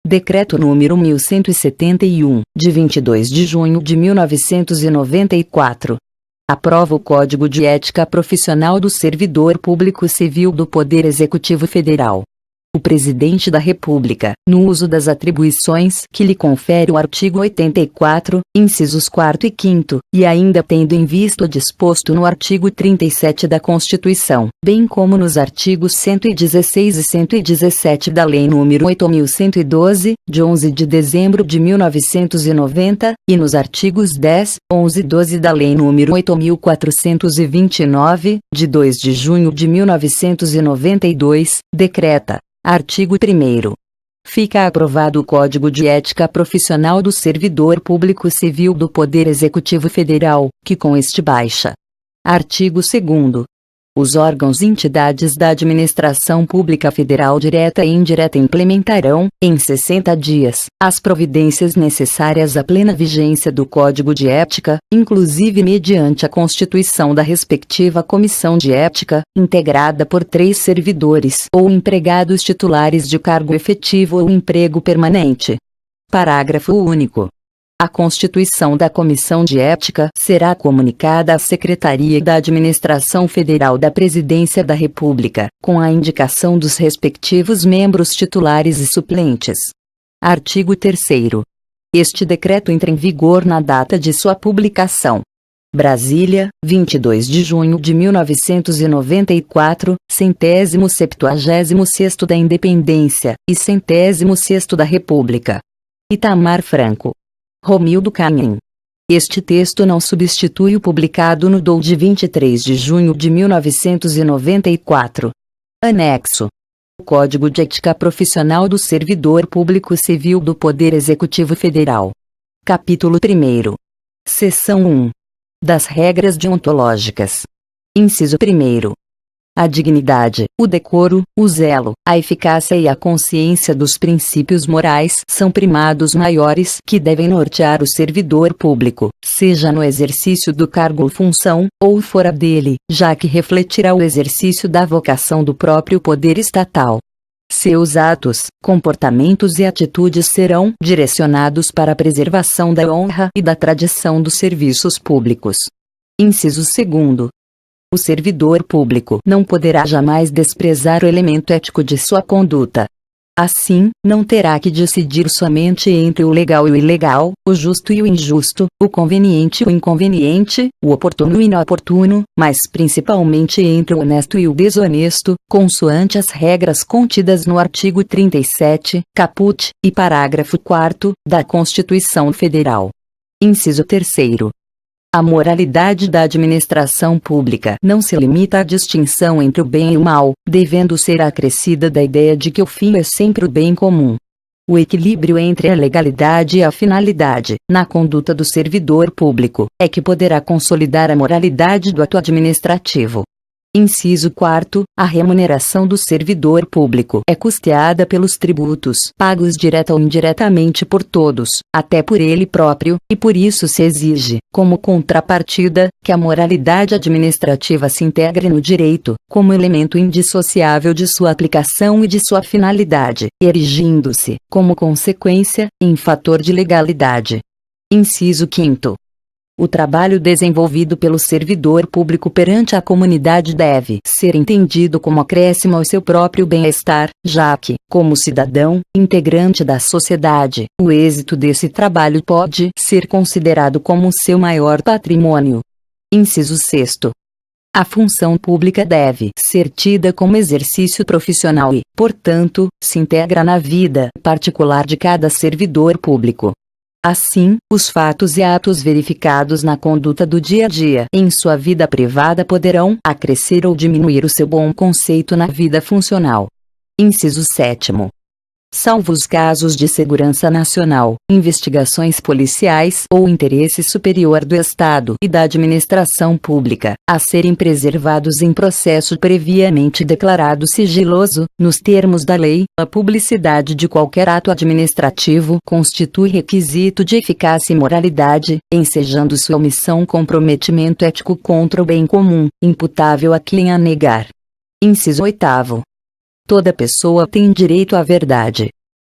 Decreto número 1171, de 22 de junho de 1994. Aprova o Código de Ética Profissional do Servidor Público Civil do Poder Executivo Federal. O Presidente da República, no uso das atribuições que lhe confere o artigo 84, incisos 4º e 5º, e ainda tendo em vista o disposto no artigo 37 da Constituição, bem como nos artigos 116 e 117 da Lei nº 8.112, de 11 de dezembro de 1990, e nos artigos 10, 11 e 12 da Lei nº 8.429, de 2 de junho de 1992, decreta: Artigo 1º. Fica aprovado o Código de Ética Profissional do Servidor Público Civil do Poder Executivo Federal, que com este baixa. Artigo 2º. Os órgãos e entidades da Administração Pública Federal direta e indireta implementarão, em 60 dias, as providências necessárias à plena vigência do Código de Ética, inclusive mediante a constituição da respectiva Comissão de Ética, integrada por 3 servidores ou empregados titulares de cargo efetivo ou emprego permanente. Parágrafo único. A constituição da Comissão de Ética será comunicada à Secretaria da Administração Federal da Presidência da República, com a indicação dos respectivos membros titulares e suplentes. Artigo 3º. Este decreto entra em vigor na data de sua publicação. Brasília, 22 de junho de 1994, 176º da Independência, e 176º da República. Itamar Franco. Romildo Canhim. Este texto não substitui o publicado no DOU de 23 de junho de 1994. Anexo. O Código de Ética Profissional do Servidor Público Civil do Poder Executivo Federal. Capítulo 1º. Seção 1. Das regras deontológicas. Inciso 1º. A dignidade, o decoro, o zelo, a eficácia e a consciência dos princípios morais são primados maiores que devem nortear o servidor público, seja no exercício do cargo ou função, ou fora dele, já que refletirá o exercício da vocação do próprio poder estatal. Seus atos, comportamentos e atitudes serão direcionados para a preservação da honra e da tradição dos serviços públicos. Inciso 2º. O servidor público não poderá jamais desprezar o elemento ético de sua conduta. Assim, não terá que decidir somente entre o legal e o ilegal, o justo e o injusto, o conveniente e o inconveniente, o oportuno e o inoportuno, mas principalmente entre o honesto e o desonesto, consoante as regras contidas no artigo 37, caput, e parágrafo 4º, da Constituição Federal. Inciso 3º. A moralidade da administração pública não se limita à distinção entre o bem e o mal, devendo ser acrescida da ideia de que o fim é sempre o bem comum. O equilíbrio entre a legalidade e a finalidade, na conduta do servidor público, é que poderá consolidar a moralidade do ato administrativo. Inciso 4º. A remuneração do servidor público é custeada pelos tributos pagos direta ou indiretamente por todos, até por ele próprio, e por isso se exige, como contrapartida, que a moralidade administrativa se integre no direito, como elemento indissociável de sua aplicação e de sua finalidade, erigindo-se, como consequência, em fator de legalidade. Inciso 5º. O trabalho desenvolvido pelo servidor público perante a comunidade deve ser entendido como acréscimo ao seu próprio bem-estar, já que, como cidadão, integrante da sociedade, o êxito desse trabalho pode ser considerado como seu maior patrimônio. Inciso 6º. A função pública deve ser tida como exercício profissional e, portanto, se integra na vida particular de cada servidor público. Assim, os fatos e atos verificados na conduta do dia a dia em sua vida privada poderão acrescer ou diminuir o seu bom conceito na vida funcional. Inciso 7º. Salvo os casos de segurança nacional, investigações policiais ou interesse superior do Estado e da administração pública, a serem preservados em processo previamente declarado sigiloso, nos termos da lei, a publicidade de qualquer ato administrativo constitui requisito de eficácia e moralidade, ensejando sua omissão comprometimento ético contra o bem comum, imputável a quem a negar. Inciso 8º. Toda pessoa tem direito à verdade.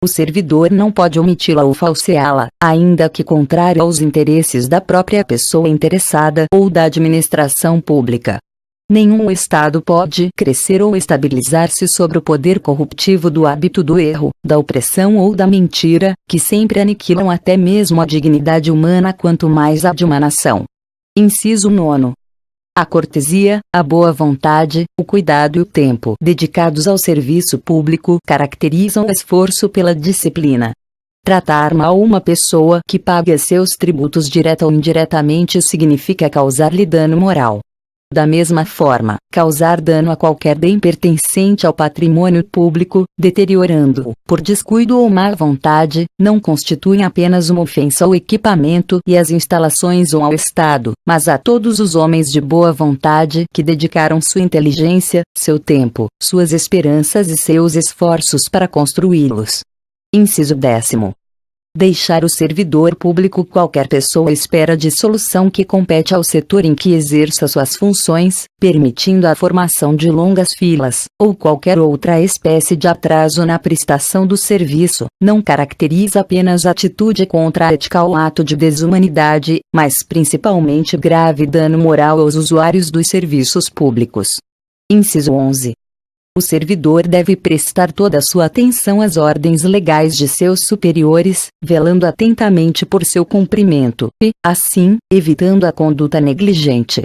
O servidor não pode omiti-la ou falseá-la, ainda que contrário aos interesses da própria pessoa interessada ou da administração pública. Nenhum Estado pode crescer ou estabilizar-se sobre o poder corruptivo do hábito do erro, da opressão ou da mentira, que sempre aniquilam até mesmo a dignidade humana quanto mais a de uma nação. Inciso 9. A cortesia, a boa vontade, o cuidado e o tempo dedicados ao serviço público caracterizam o esforço pela disciplina. Tratar mal uma pessoa que paga seus tributos direta ou indiretamente significa causar-lhe dano moral. Da mesma forma, causar dano a qualquer bem pertencente ao patrimônio público, deteriorando-o por descuido ou má vontade, não constitui apenas uma ofensa ao equipamento e às instalações ou ao Estado, mas a todos os homens de boa vontade que dedicaram sua inteligência, seu tempo, suas esperanças e seus esforços para construí-los. Inciso 10. Deixar o servidor público. Qualquer pessoa espera dissolução que compete ao setor em que exerça suas funções, permitindo a formação de longas filas, ou qualquer outra espécie de atraso na prestação do serviço, não caracteriza apenas atitude contra a ética ou ato de desumanidade, mas principalmente grave dano moral aos usuários dos serviços públicos. Inciso 11. O servidor deve prestar toda a sua atenção às ordens legais de seus superiores, velando atentamente por seu cumprimento, e, assim, evitando a conduta negligente.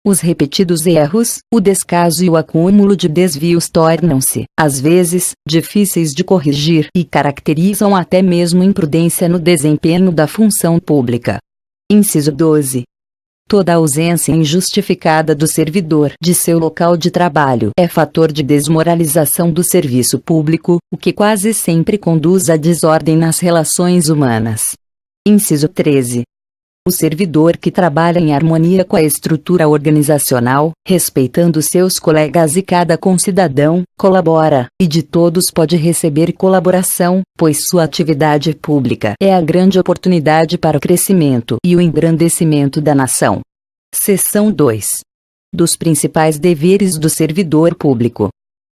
Os repetidos erros, o descaso e o acúmulo de desvios tornam-se, às vezes, difíceis de corrigir e caracterizam até mesmo imprudência no desempenho da função pública. Inciso 12. Toda ausência injustificada do servidor de seu local de trabalho é fator de desmoralização do serviço público, o que quase sempre conduz à desordem nas relações humanas. Inciso 13. O servidor que trabalha em harmonia com a estrutura organizacional, respeitando seus colegas e cada concidadão, colabora, e de todos pode receber colaboração, pois sua atividade pública é a grande oportunidade para o crescimento e o engrandecimento da nação. Seção 2. Dos principais deveres do servidor público.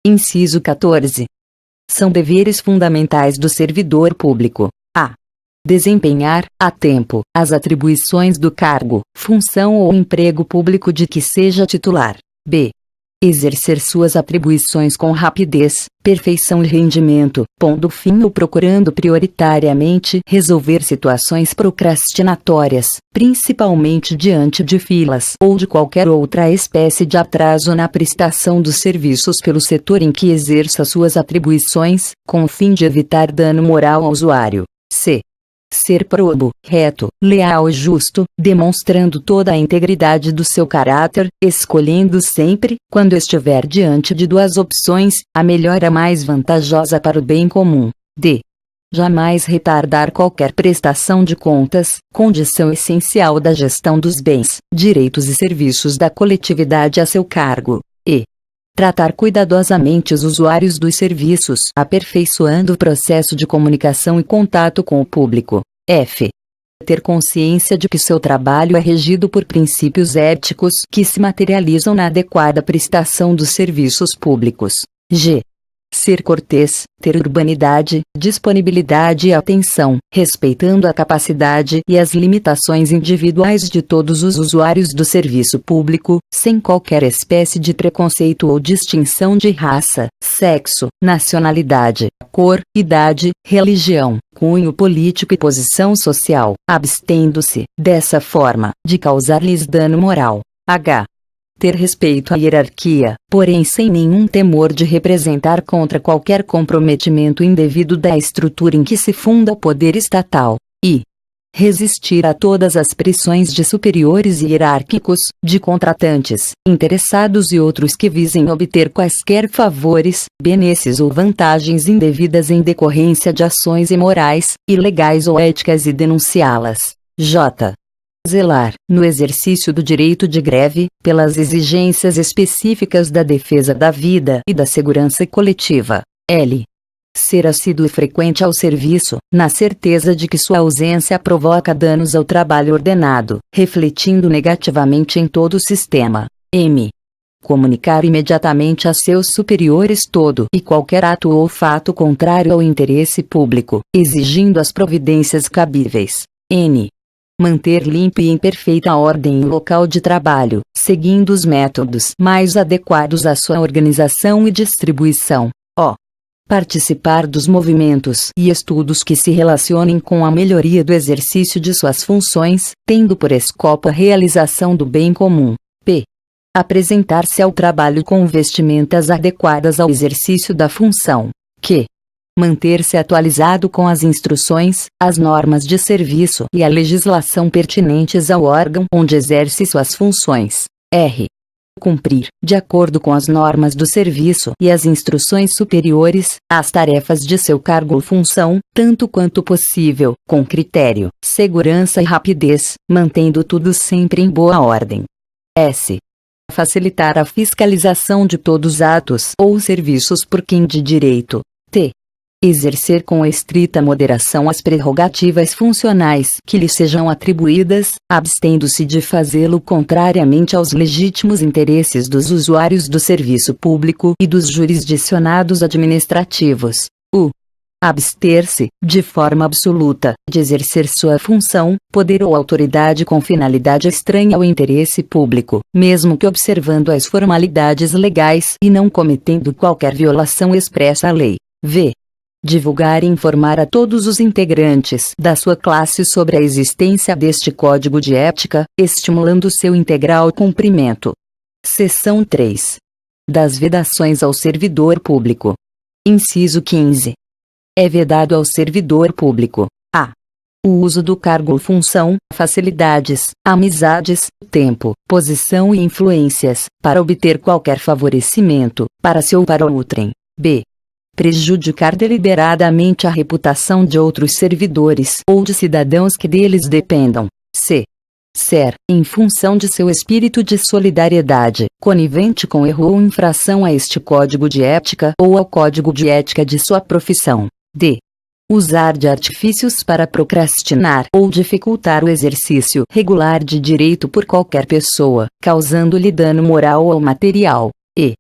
Inciso 14. São deveres fundamentais do servidor público: a. Desempenhar, a tempo, as atribuições do cargo, função ou emprego público de que seja titular. b. Exercer suas atribuições com rapidez, perfeição e rendimento, pondo fim ou procurando prioritariamente resolver situações procrastinatórias, principalmente diante de filas ou de qualquer outra espécie de atraso na prestação dos serviços pelo setor em que exerça suas atribuições, com o fim de evitar dano moral ao usuário. c. Ser probo, reto, leal e justo, demonstrando toda a integridade do seu caráter, escolhendo sempre, quando estiver diante de duas opções, a melhor e a mais vantajosa para o bem comum. d. Jamais retardar qualquer prestação de contas, condição essencial da gestão dos bens, direitos e serviços da coletividade a seu cargo. e. Tratar cuidadosamente os usuários dos serviços, aperfeiçoando o processo de comunicação e contato com o público. F. Ter consciência de que seu trabalho é regido por princípios éticos que se materializam na adequada prestação dos serviços públicos. G. Ser cortês, ter urbanidade, disponibilidade e atenção, respeitando a capacidade e as limitações individuais de todos os usuários do serviço público, sem qualquer espécie de preconceito ou distinção de raça, sexo, nacionalidade, cor, idade, religião, cunho político e posição social, abstendo-se, dessa forma, de causar-lhes dano moral. H. Ter respeito à hierarquia, porém sem nenhum temor de representar contra qualquer comprometimento indevido da estrutura em que se funda o poder estatal. I. Resistir a todas as pressões de superiores hierárquicos, de contratantes, interessados e outros que visem obter quaisquer favores, benesses ou vantagens indevidas em decorrência de ações imorais, ilegais ou éticas e denunciá-las. J. Zelar, no exercício do direito de greve, pelas exigências específicas da defesa da vida e da segurança coletiva. L. Ser assíduo e frequente ao serviço, na certeza de que sua ausência provoca danos ao trabalho ordenado, refletindo negativamente em todo o sistema. M. Comunicar imediatamente a seus superiores todo e qualquer ato ou fato contrário ao interesse público, exigindo as providências cabíveis. N. Manter limpo e em perfeita ordem o local de trabalho, seguindo os métodos mais adequados à sua organização e distribuição. O. Participar dos movimentos e estudos que se relacionem com a melhoria do exercício de suas funções, tendo por escopo a realização do bem comum. P. Apresentar-se ao trabalho com vestimentas adequadas ao exercício da função. Q. Manter-se atualizado com as instruções, as normas de serviço e a legislação pertinentes ao órgão onde exerce suas funções. R. Cumprir, de acordo com as normas do serviço e as instruções superiores, as tarefas de seu cargo ou função, tanto quanto possível, com critério, segurança e rapidez, mantendo tudo sempre em boa ordem. S. Facilitar a fiscalização de todos os atos ou serviços por quem de direito. T. Exercer com estrita moderação as prerrogativas funcionais que lhe sejam atribuídas, abstendo-se de fazê-lo contrariamente aos legítimos interesses dos usuários do serviço público e dos jurisdicionados administrativos. U. Abster-se, de forma absoluta, de exercer sua função, poder ou autoridade com finalidade estranha ao interesse público, mesmo que observando as formalidades legais e não cometendo qualquer violação expressa à lei. V. Divulgar e informar a todos os integrantes da sua classe sobre a existência deste código de ética, estimulando seu integral cumprimento. Seção 3. Das vedações ao servidor público. Inciso 15. É vedado ao servidor público: a. O uso do cargo ou função, facilidades, amizades, tempo, posição e influências, para obter qualquer favorecimento, para si ou para outrem. B. Prejudicar deliberadamente a reputação de outros servidores ou de cidadãos que deles dependam. C. Ser, em função de seu espírito de solidariedade, conivente com erro ou infração a este código de ética ou ao código de ética de sua profissão. D. Usar de artifícios para procrastinar ou dificultar o exercício regular de direito por qualquer pessoa, causando-lhe dano moral ou material. E.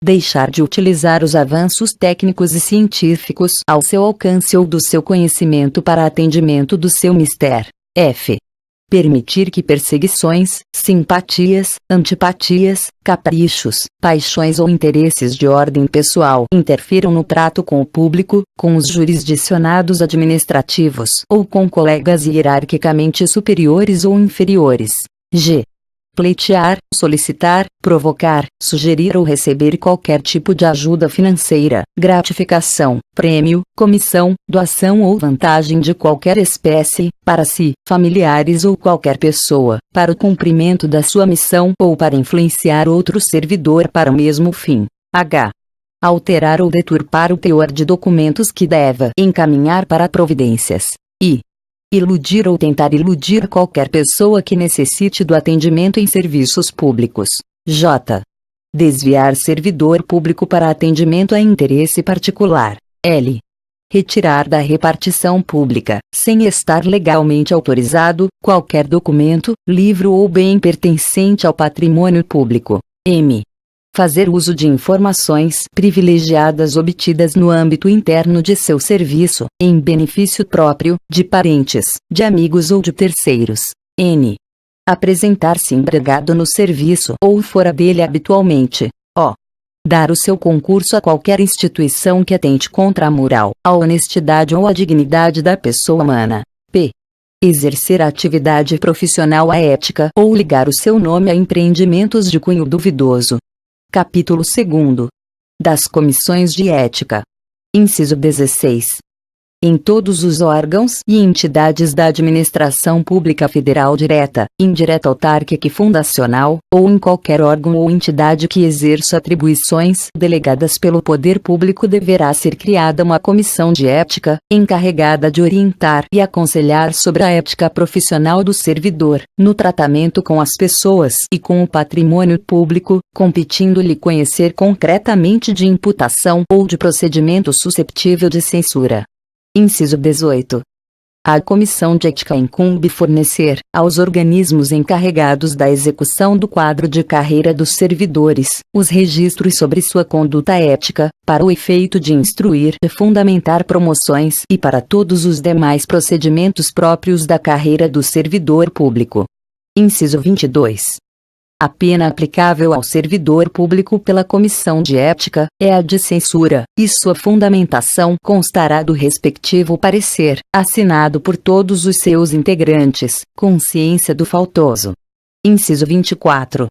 Deixar de utilizar os avanços técnicos e científicos ao seu alcance ou do seu conhecimento para atendimento do seu mister. F. Permitir que perseguições, simpatias, antipatias, caprichos, paixões ou interesses de ordem pessoal interfiram no trato com o público, com os jurisdicionados administrativos ou com colegas hierarquicamente superiores ou inferiores. G. Pleitear, solicitar, provocar, sugerir ou receber qualquer tipo de ajuda financeira, gratificação, prêmio, comissão, doação ou vantagem de qualquer espécie, para si, familiares ou qualquer pessoa, para o cumprimento da sua missão ou para influenciar outro servidor para o mesmo fim. H. Alterar ou deturpar o teor de documentos que deva encaminhar para providências. I. Iludir ou tentar iludir qualquer pessoa que necessite do atendimento em serviços públicos. J. Desviar servidor público para atendimento a interesse particular. L. Retirar da repartição pública, sem estar legalmente autorizado, qualquer documento, livro ou bem pertencente ao patrimônio público. M. Fazer uso de informações privilegiadas obtidas no âmbito interno de seu serviço, em benefício próprio, de parentes, de amigos ou de terceiros. N. Apresentar-se embriagado no serviço ou fora dele habitualmente. O. Dar o seu concurso a qualquer instituição que atente contra a moral, a honestidade ou a dignidade da pessoa humana. P. Exercer a atividade profissional à ética ou ligar o seu nome a empreendimentos de cunho duvidoso. Capítulo 2. Das comissões de ética. Inciso 16. Em todos os órgãos e entidades da administração pública federal direta, indireta autárquica e fundacional, ou em qualquer órgão ou entidade que exerça atribuições delegadas pelo poder público deverá ser criada uma comissão de ética, encarregada de orientar e aconselhar sobre a ética profissional do servidor, no tratamento com as pessoas e com o patrimônio público, competindo-lhe conhecer concretamente de imputação ou de procedimento susceptível de censura. Inciso 18. A Comissão de Ética incumbe fornecer, aos organismos encarregados da execução do quadro de carreira dos servidores, os registros sobre sua conduta ética, para o efeito de instruir e fundamentar promoções e para todos os demais procedimentos próprios da carreira do servidor público. Inciso 22. A pena aplicável ao servidor público pela Comissão de Ética é a de censura, e sua fundamentação constará do respectivo parecer, assinado por todos os seus integrantes, com ciência do faltoso. Inciso 24.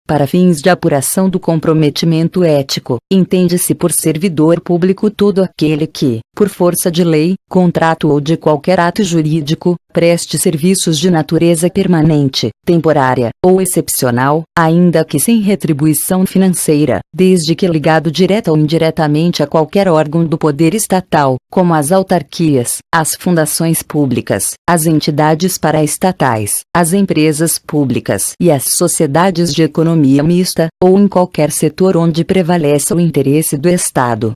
Para fins de apuração do comprometimento ético, entende-se por servidor público todo aquele que, por força de lei, contrato ou de qualquer ato jurídico, preste serviços de natureza permanente, temporária ou excepcional, ainda que sem retribuição financeira, desde que ligado direta ou indiretamente a qualquer órgão do poder estatal, como as autarquias, as fundações públicas, as entidades paraestatais, as empresas públicas e as sociedades de economia mista, ou em qualquer setor onde prevaleça o interesse do Estado.